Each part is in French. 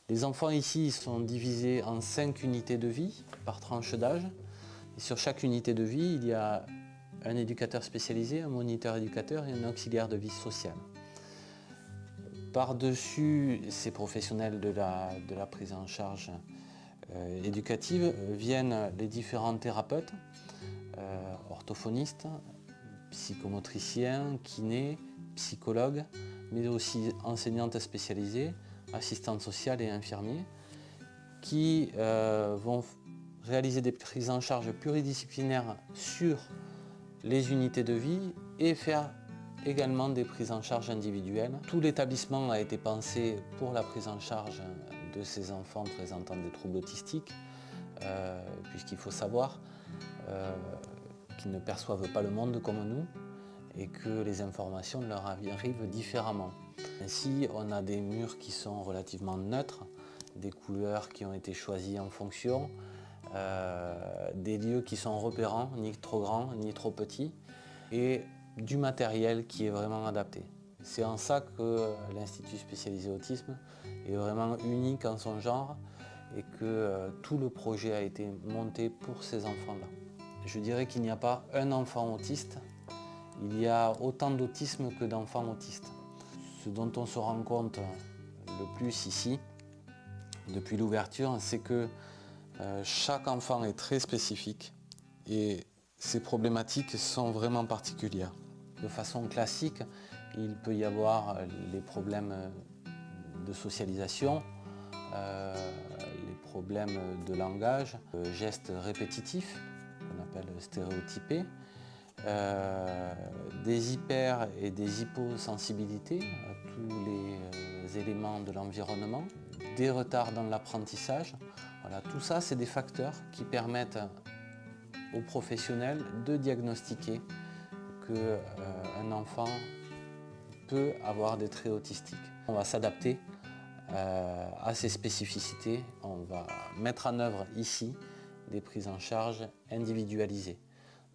Les enfants ici sont divisés en 5 unités de vie par tranche d'âge. Et sur chaque unité de vie, il y a un éducateur spécialisé, un moniteur éducateur et un auxiliaire de vie sociale. Par-dessus ces professionnels de la prise en charge éducative viennent les différents thérapeutes, orthophonistes, psychomotriciens, kinés, psychologues, mais aussi enseignantes spécialisées, assistantes sociales et infirmiers, qui vont réaliser des prises en charge pluridisciplinaires sur les unités de vie et faire également des prises en charge individuelles. Tout l'établissement a été pensé pour la prise en charge de ces enfants présentant des troubles autistiques, puisqu'il faut savoir qu'ils ne perçoivent pas le monde comme nous et que les informations leur arrivent différemment. Ainsi, on a des murs qui sont relativement neutres, des couleurs qui ont été choisies en fonction, des lieux qui sont repérants, ni trop grands ni trop petits, et du matériel qui est vraiment adapté. C'est en ça que l'Institut spécialisé autisme est vraiment unique en son genre et que tout le projet a été monté pour ces enfants-là. Je dirais qu'il n'y a pas un enfant autiste, il y a autant d'autisme que d'enfants autistes. Ce dont on se rend compte le plus ici, depuis l'ouverture, c'est que chaque enfant est très spécifique et ces problématiques sont vraiment particulières. De façon classique, il peut y avoir les problèmes de socialisation, les problèmes de langage, gestes répétitifs, qu'on appelle stéréotypés, des hyper- et des hyposensibilités à tous les éléments de l'environnement, des retards dans l'apprentissage. Voilà, tout ça, c'est des facteurs qui permettent aux professionnels de diagnostiquer qu'un enfant peut avoir des traits autistiques. On va s'adapter à ces spécificités. On va mettre en œuvre ici des prises en charge individualisées.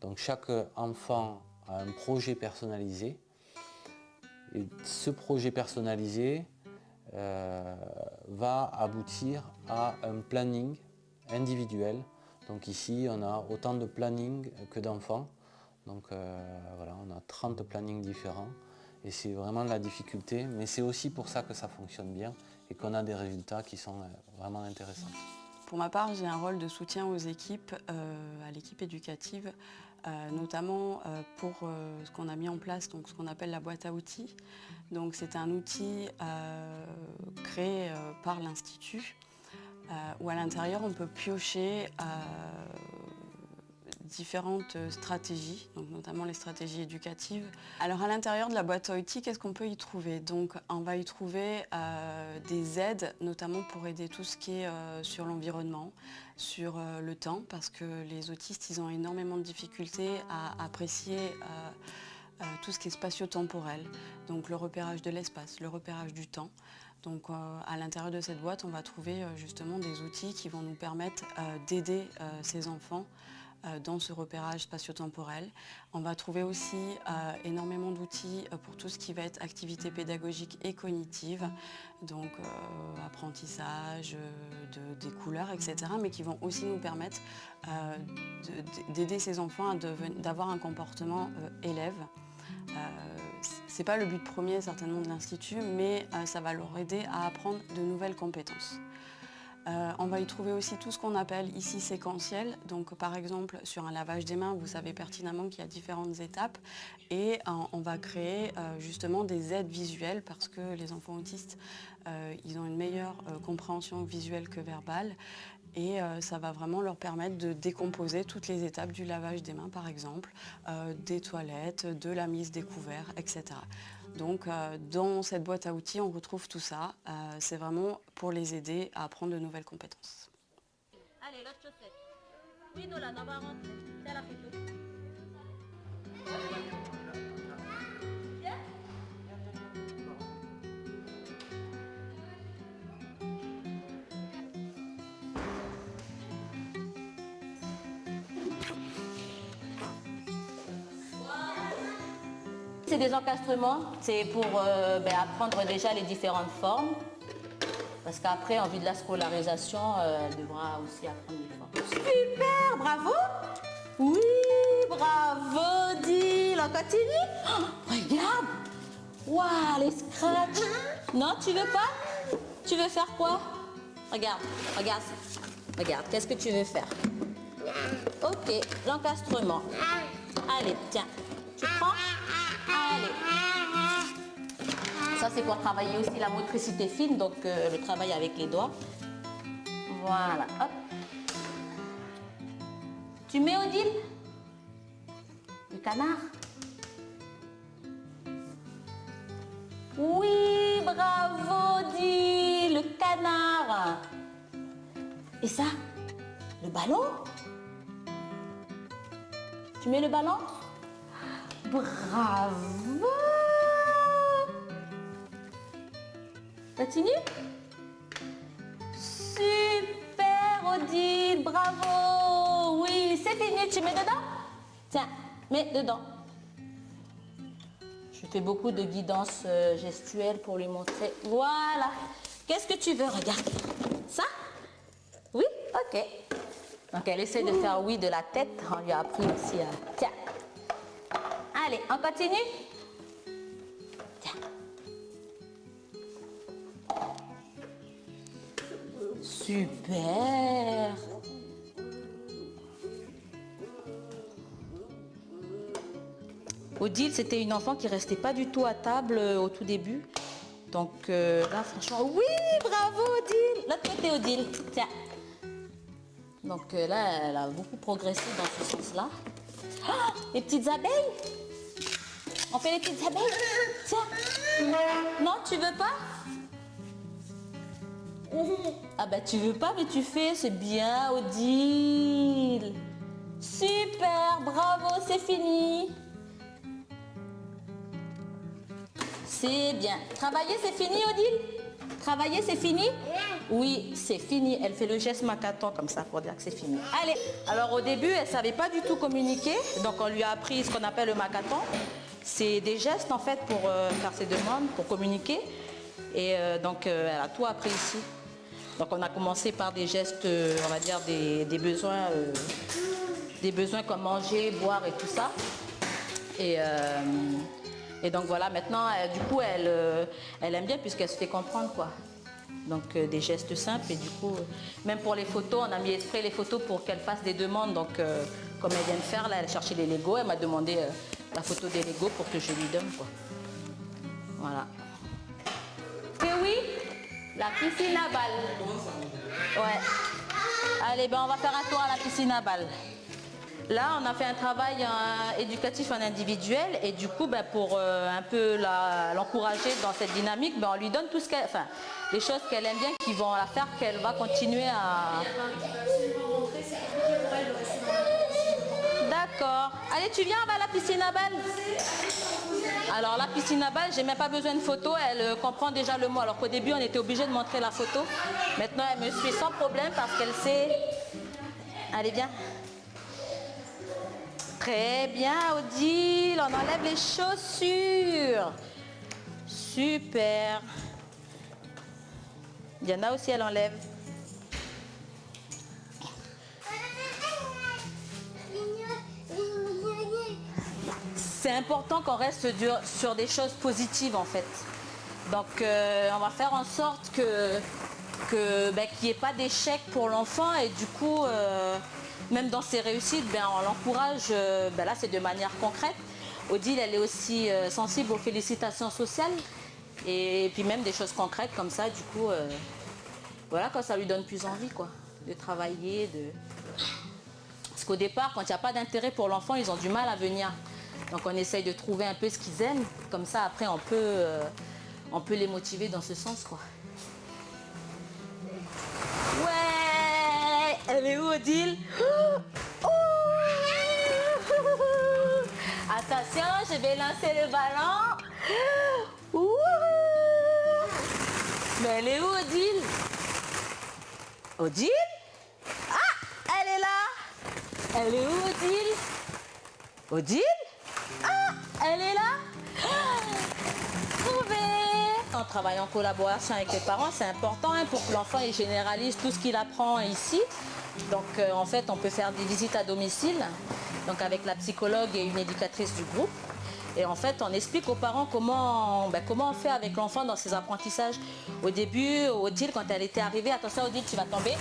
Donc chaque enfant a un projet personnalisé. Et ce projet personnalisé va aboutir à un planning individuel. Donc ici, on a autant de planning que d'enfants. Donc voilà, on a 30 plannings différents et c'est vraiment la difficulté, mais c'est aussi pour ça que ça fonctionne bien et qu'on a des résultats qui sont vraiment intéressants. Pour ma part, j'ai un rôle de soutien aux équipes, à l'équipe éducative, notamment pour ce qu'on a mis en place, donc ce qu'on appelle la boîte à outils. Donc c'est un outil créé par l'Institut, où à l'intérieur on peut piocher différentes stratégies, donc notamment les stratégies éducatives. Alors à l'intérieur de la boîte à outils, qu'est-ce qu'on peut y trouver? Donc on va y trouver des aides, notamment pour aider tout ce qui est sur l'environnement, sur le temps, parce que les autistes, ils ont énormément de difficultés à apprécier tout ce qui est spatio-temporel, donc le repérage de l'espace, le repérage du temps. Donc à l'intérieur de cette boîte, on va trouver justement des outils qui vont nous permettre d'aider ces enfants dans ce repérage spatio-temporel. On va trouver aussi énormément d'outils pour tout ce qui va être activité pédagogique et cognitive, donc apprentissage des couleurs, etc., mais qui vont aussi nous permettre d'aider ces enfants d'avoir un comportement élève. C'est pas le but premier certainement de l'Institut, mais ça va leur aider à apprendre de nouvelles compétences. On va y trouver aussi tout ce qu'on appelle ici séquentiel. Donc par exemple sur un lavage des mains, vous savez pertinemment qu'il y a différentes étapes et on va créer justement des aides visuelles parce que les enfants autistes ils ont une meilleure compréhension visuelle que verbale et ça va vraiment leur permettre de décomposer toutes les étapes du lavage des mains par exemple, des toilettes, de la mise des couverts, etc. Donc dans cette boîte à outils on retrouve tout ça, c'est vraiment pour les aider à apprendre de nouvelles compétences. Allez, l'autre chaussette. Oui, Nolan, on va rentrer. Fais la photo. C'est des encadrements, c'est pour apprendre déjà les différentes formes. Parce qu'après, en vue de la scolarisation, elle devra aussi apprendre les formes. Super, bravo. Oui, bravo, Odile. On continue. Oh, regarde. Waouh, les scratchs. Non, tu veux pas? Tu veux faire quoi? Regarde, regarde. Regarde, qu'est-ce que tu veux faire? Ok, l'encastrement. Allez, tiens. Tu prends? Allez. Ça, c'est pour travailler aussi la motricité fine, donc le travail avec les doigts. Voilà, hop. Tu mets, Odile? Le canard? Oui, bravo, Odile, le canard. Et ça? Le ballon? Tu mets le ballon? Bravo! Continue? Super, Odile, bravo! Oui, c'est fini, tu mets dedans? Tiens, mets dedans. Je fais beaucoup de guidance gestuelle pour lui montrer. Voilà. Qu'est-ce que tu veux? Regarde. Ça? Oui? Ok. Donc elle essaie de faire oui de la tête. On lui a appris aussi à... Tiens. Allez, on continue? Tiens. Super. Odile, c'était une enfant qui restait pas du tout à table au tout début. Donc là, franchement, oui, bravo Odile. L'autre côté, Odile. Tiens. Donc là, elle a beaucoup progressé dans ce sens-là. Ah, les petites abeilles. On fait les petites abeilles. Tiens. Non, tu veux pas? Ah bah tu veux pas, mais tu fais. C'est bien, Odile. Super, bravo, c'est fini. C'est bien. Travailler, c'est fini, Odile? Travailler, c'est fini? Oui, c'est fini. Elle fait le geste macaton comme ça pour dire que c'est fini. Allez. Alors au début, elle ne savait pas du tout communiquer. Donc on lui a appris ce qu'on appelle le macaton. C'est des gestes en fait pour faire ses demandes, pour communiquer. Et donc elle a tout appris ici. Donc on a commencé par des gestes, on va dire des besoins comme manger, boire et tout ça. Et donc voilà, maintenant, du coup, elle aime bien puisqu'elle se fait comprendre, quoi. Donc des gestes simples et du coup, même pour les photos, on a mis exprès les photos pour qu'elle fasse des demandes. Donc comme elle vient de faire, là, elle cherchait les Legos, elle m'a demandé la photo des Legos pour que je lui donne, quoi. Voilà. Et oui, la piscine à balles. Ouais. Allez, ben on va faire un tour à la piscine à balles. Là, on a fait un travail éducatif en individuel et du coup, pour un peu l'encourager dans cette dynamique, on lui donne tout ce qu'elle, enfin, les choses qu'elle aime bien qui vont la faire qu'elle va continuer à... D'accord. Allez, tu viens, on va à la piscine à balles. Alors, la piscine à balles, j'ai même pas besoin de photo, elle comprend déjà le mot. Alors qu'au début, on était obligé de montrer la photo. Maintenant, elle me suit sans problème parce qu'elle sait... Allez, viens. Très bien, Odile, on enlève les chaussures. Super. Diana aussi, elle enlève. C'est important qu'on reste sur des choses positives, en fait. Donc, on va faire en sorte qu'il n'y ait pas d'échec pour l'enfant et du coup... même dans ses réussites, on l'encourage, là c'est de manière concrète. Odile, elle est aussi sensible aux félicitations sociales et puis même des choses concrètes comme ça, du coup, voilà, quand ça lui donne plus envie, quoi, de travailler. Parce qu'au départ, quand il n'y a pas d'intérêt pour l'enfant, ils ont du mal à venir. Donc on essaye de trouver un peu ce qu'ils aiment, comme ça après on peut les motiver dans ce sens, quoi. Ouais, elle est où, Odile? Attention, je vais lancer le ballon. Mais elle est où, Odile? Odile? Ah, elle est là. Elle est où, Odile? Odile? Ah, elle est là. Trouvée. On on travaille en collaboration avec les parents, c'est important pour que l'enfant il généralise tout ce qu'il apprend ici. Donc en fait, on peut faire des visites à domicile, donc avec la psychologue et une éducatrice du groupe. Et en fait, on explique aux parents comment on fait avec l'enfant dans ses apprentissages. Au début, Odile, quand elle était arrivée, attention Odile, tu vas tomber.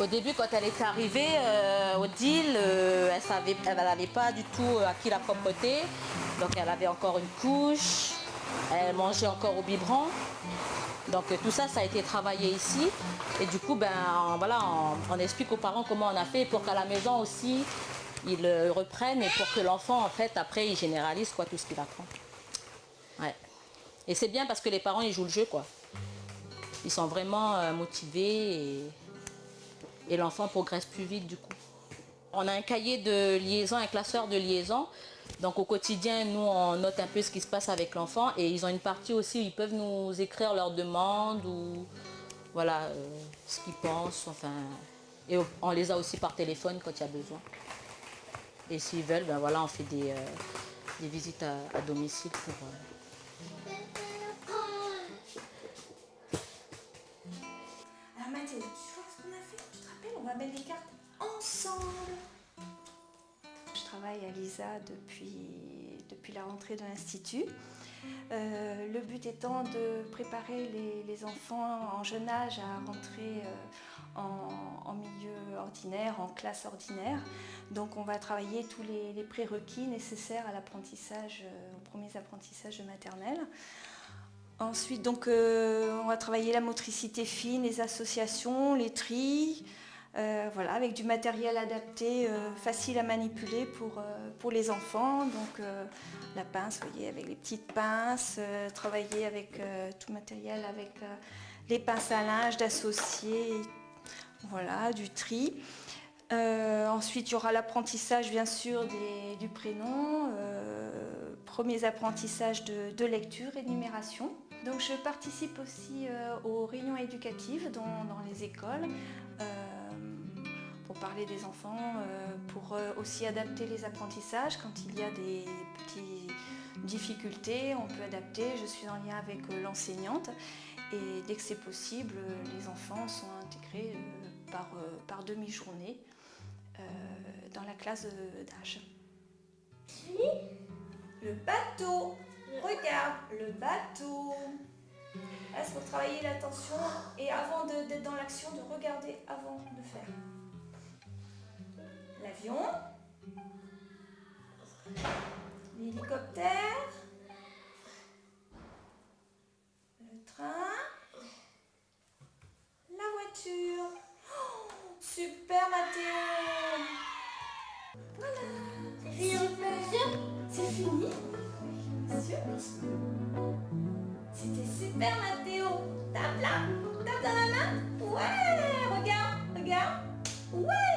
Au début, quand elle était arrivée, Odile, elle n'avait pas du tout acquis la propreté. Donc elle avait encore une couche, elle mangeait encore au biberon. Donc tout ça, ça a été travaillé ici. Et du coup, on explique aux parents comment on a fait pour qu'à la maison aussi, ils reprennent et pour que l'enfant, en fait, après, il généralise tout ce qu'il apprend. Ouais. Et c'est bien parce que les parents, ils jouent le jeu, quoi. Ils sont vraiment motivés et l'enfant progresse plus vite, du coup. On a un cahier de liaison, un classeur de liaison. Donc au quotidien, nous, on note un peu ce qui se passe avec l'enfant et ils ont une partie aussi où ils peuvent nous écrire leurs demandes ou voilà, ce qu'ils pensent. Enfin, et on les a aussi par téléphone quand il y a besoin. Et s'ils veulent, on fait des visites à domicile pour... Alors Mathéo, tu vois ce qu'on a fait? Tu te rappelles? On va mettre les cartes ensemble. Je travaille à l'ISA depuis la rentrée de l'Institut. Le but étant de préparer les enfants en jeune âge à rentrer en milieu ordinaire, en classe ordinaire. Donc on va travailler tous les prérequis nécessaires à l'apprentissage, aux premiers apprentissages de maternelle. Ensuite, donc, on va travailler la motricité fine, les associations, les tris, avec du matériel adapté, facile à manipuler pour les enfants. Donc la pince, vous voyez, avec les petites pinces, travailler avec tout matériel, avec les pinces à linge, d'associer, du tri. Ensuite, il y aura l'apprentissage, bien sûr, du prénom, premiers apprentissages de lecture et de numération. Donc, je participe aussi aux réunions éducatives dans les écoles pour parler des enfants, pour aussi adapter les apprentissages. Quand il y a des petites difficultés, on peut adapter. Je suis en lien avec l'enseignante et dès que c'est possible, les enfants sont intégrés par demi-journée dans la classe d'âge. Le bateau. Regarde, le bateau. Là, c'est pour travailler l'attention et avant d'être dans l'action, de regarder avant de faire. L'avion. L'hélicoptère. Le train. La voiture. Oh, super Mathéo. Voilà. Super. C'est fini. Sûr. C'était super Mathéo. Tape là. Tape dans la main. Ouais. Regarde. Ouais.